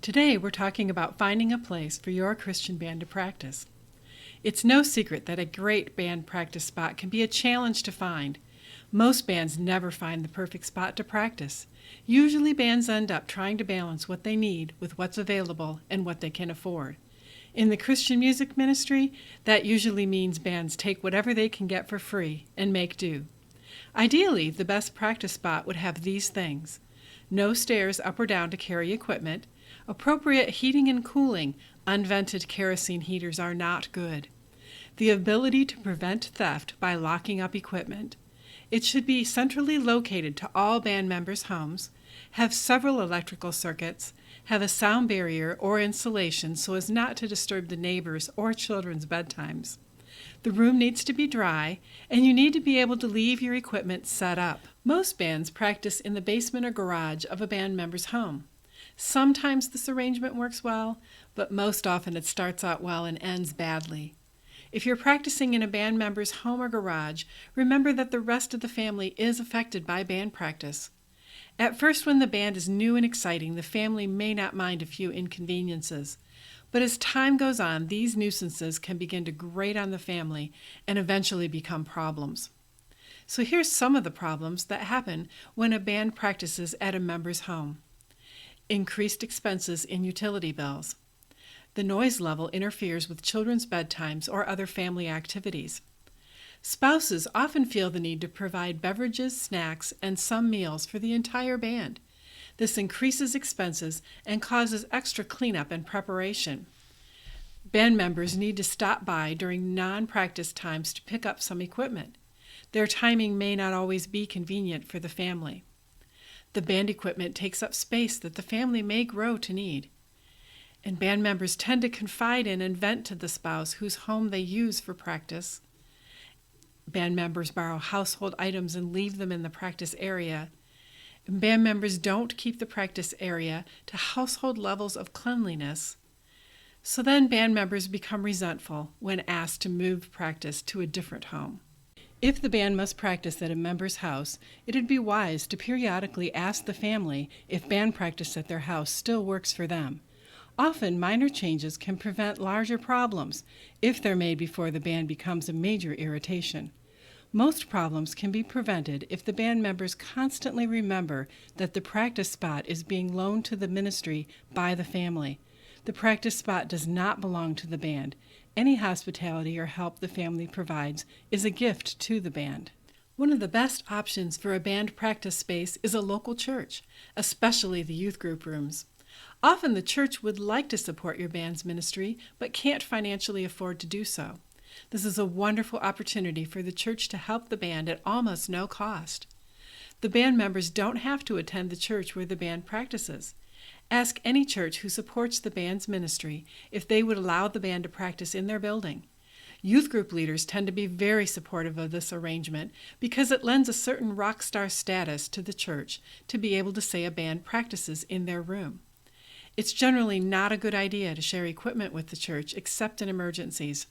Today we're talking about finding a place for your Christian band to practice. It's no secret that a great band practice spot can be a challenge to find. Most bands never find the perfect spot to practice. Usually bands end up trying to balance what they need with what's available and what they can afford. In the Christian music ministry, that usually means bands take whatever they can get for free and make do. Ideally, the best practice spot would have these things: no stairs up or down to carry equipment, appropriate heating and cooling. Unvented kerosene heaters are not good. The ability to prevent theft by locking up equipment. It should be centrally located to all band members' homes, have several electrical circuits, have a sound barrier or insulation so as not to disturb the neighbors or children's bedtimes. The room needs to be dry, and you need to be able to leave your equipment set up. Most bands practice in the basement or garage of a band member's home. Sometimes this arrangement works well, but most often it starts out well and ends badly. If you're practicing in a band member's home or garage, remember that the rest of the family is affected by band practice. At first, when the band is new and exciting, the family may not mind a few inconveniences. But as time goes on, these nuisances can begin to grate on the family and eventually become problems. So here's some of the problems that happen when a band practices at a member's home. Increased expenses in utility bills. The noise level interferes with children's bedtimes or other family activities. Spouses often feel the need to provide beverages, snacks, and some meals for the entire band. This increases expenses and causes extra cleanup and preparation. Band members need to stop by during non-practice times to pick up some equipment. Their timing may not always be convenient for the family. The band equipment takes up space that the family may grow to need. And band members tend to confide in and vent to the spouse whose home they use for practice. Band members borrow household items and leave them in the practice area. And band members don't keep the practice area to household levels of cleanliness. So then band members become resentful when asked to move practice to a different home. If the band must practice at a member's house, it would be wise to periodically ask the family if band practice at their house still works for them. Often, minor changes can prevent larger problems if they're made before the band becomes a major irritation. Most problems can be prevented if the band members constantly remember that the practice spot is being loaned to the ministry by the family. The practice spot does not belong to the band. Any hospitality or help the family provides is a gift to the band. One of the best options for a band practice space is a local church, especially the youth group rooms. Often the church would like to support your band's ministry, but can't financially afford to do so. This is a wonderful opportunity for the church to help the band at almost no cost. The band members don't have to attend the church where the band practices. Ask any church who supports the band's ministry if they would allow the band to practice in their building. Youth group leaders tend to be very supportive of this arrangement because it lends a certain rock star status to the church to be able to say a band practices in their room. It's generally not a good idea to share equipment with the church except in emergencies.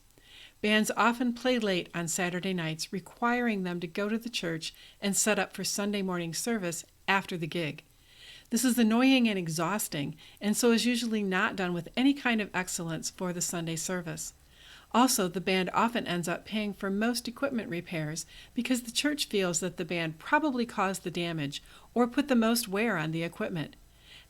Bands often play late on Saturday nights, requiring them to go to the church and set up for Sunday morning service after the gig. This is annoying and exhausting, and so is usually not done with any kind of excellence for the Sunday service. Also, the band often ends up paying for most equipment repairs because the church feels that the band probably caused the damage or put the most wear on the equipment.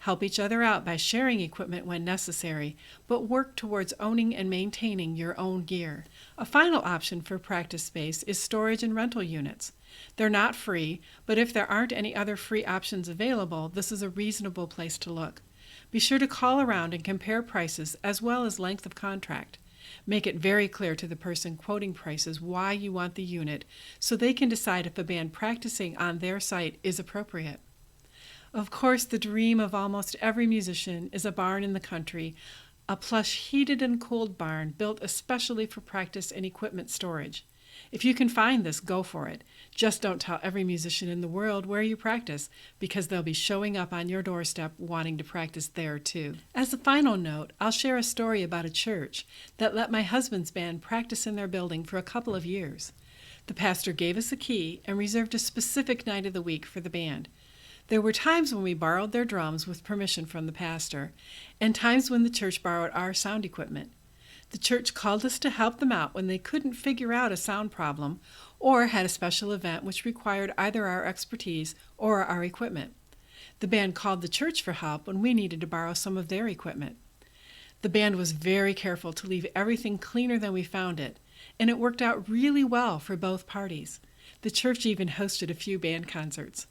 Help each other out by sharing equipment when necessary, but work towards owning and maintaining your own gear. A final option for practice space is storage and rental units. They're not free, but if there aren't any other free options available, this is a reasonable place to look. Be sure to call around and compare prices as well as length of contract. Make it very clear to the person quoting prices why you want the unit so they can decide if a band practicing on their site is appropriate. Of course, the dream of almost every musician is a barn in the country, a plush heated and cooled barn built especially for practice and equipment storage. If you can find this, go for it. Just don't tell every musician in the world where you practice, because they'll be showing up on your doorstep wanting to practice there too. As a final note, I'll share a story about a church that let my husband's band practice in their building for a couple of years. The pastor gave us a key and reserved a specific night of the week for the band. There were times when we borrowed their drums with permission from the pastor, and times when the church borrowed our sound equipment. The church called us to help them out when they couldn't figure out a sound problem or had a special event which required either our expertise or our equipment. The band called the church for help when we needed to borrow some of their equipment. The band was very careful to leave everything cleaner than we found it, and it worked out really well for both parties. The church even hosted a few band concerts.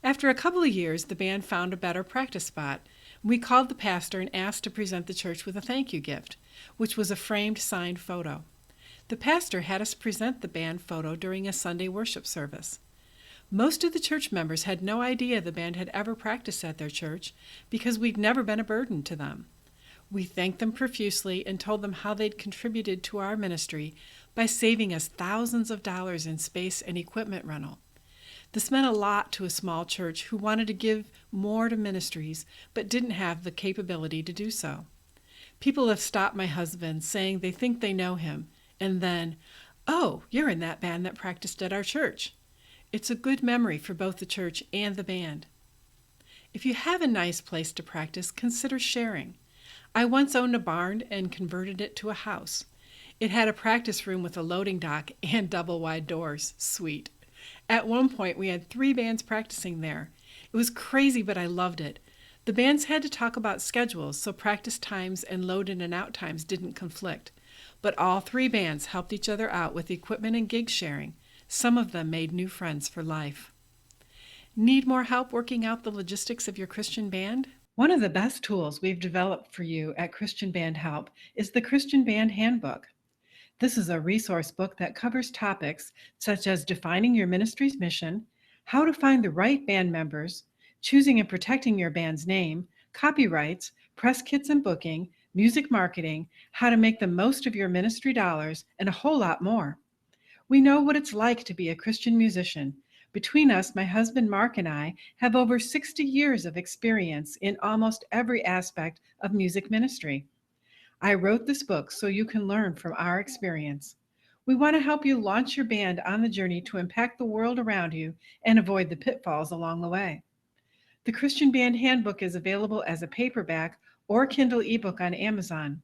After a couple of years, the band found a better practice spot. We called the pastor and asked to present the church with a thank you gift, which was a framed signed photo. The pastor had us present the band photo during a Sunday worship service. Most of the church members had no idea the band had ever practiced at their church because we'd never been a burden to them. We thanked them profusely and told them how they'd contributed to our ministry by saving us thousands of dollars in space and equipment rental. This meant a lot to a small church who wanted to give more to ministries but didn't have the capability to do so. People have stopped my husband saying they think they know him, and then, "Oh, you're in that band that practiced at our church." It's a good memory for both the church and the band. If you have a nice place to practice, consider sharing. I once owned a barn and converted it to a house. It had a practice room with a loading dock and double wide doors. Sweet. At one point, we had 3 bands practicing there. It was crazy, but I loved it. The bands had to talk about schedules, so practice times and load in and out times didn't conflict. But all 3 bands helped each other out with equipment and gig sharing. Some of them made new friends for life. Need more help working out the logistics of your Christian band? One of the best tools we've developed for you at Christian Band Help is the Christian Band Handbook. This is a resource book that covers topics such as defining your ministry's mission, how to find the right band members, choosing and protecting your band's name, copyrights, press kits and booking, music marketing, how to make the most of your ministry dollars, and a whole lot more. We know what it's like to be a Christian musician. Between us, my husband Mark and I have over 60 years of experience in almost every aspect of music ministry. I wrote this book so you can learn from our experience. We want to help you launch your band on the journey to impact the world around you and avoid the pitfalls along the way. The Christian Band Handbook is available as a paperback or Kindle ebook on Amazon.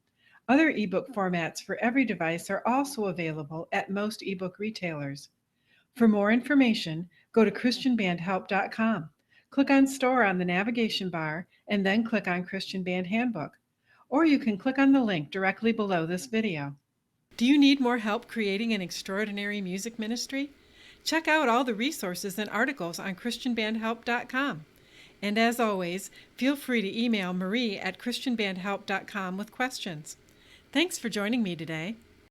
Other ebook formats for every device are also available at most ebook retailers. For more information, go to christianbandhelp.com. Click on Store on the navigation bar and then click on Christian Band Handbook. Or you can click on the link directly below this video. Do you need more help creating an extraordinary music ministry? Check out all the resources and articles on christianbandhelp.com. And as always, feel free to email Marie at christianbandhelp.com with questions. Thanks for joining me today.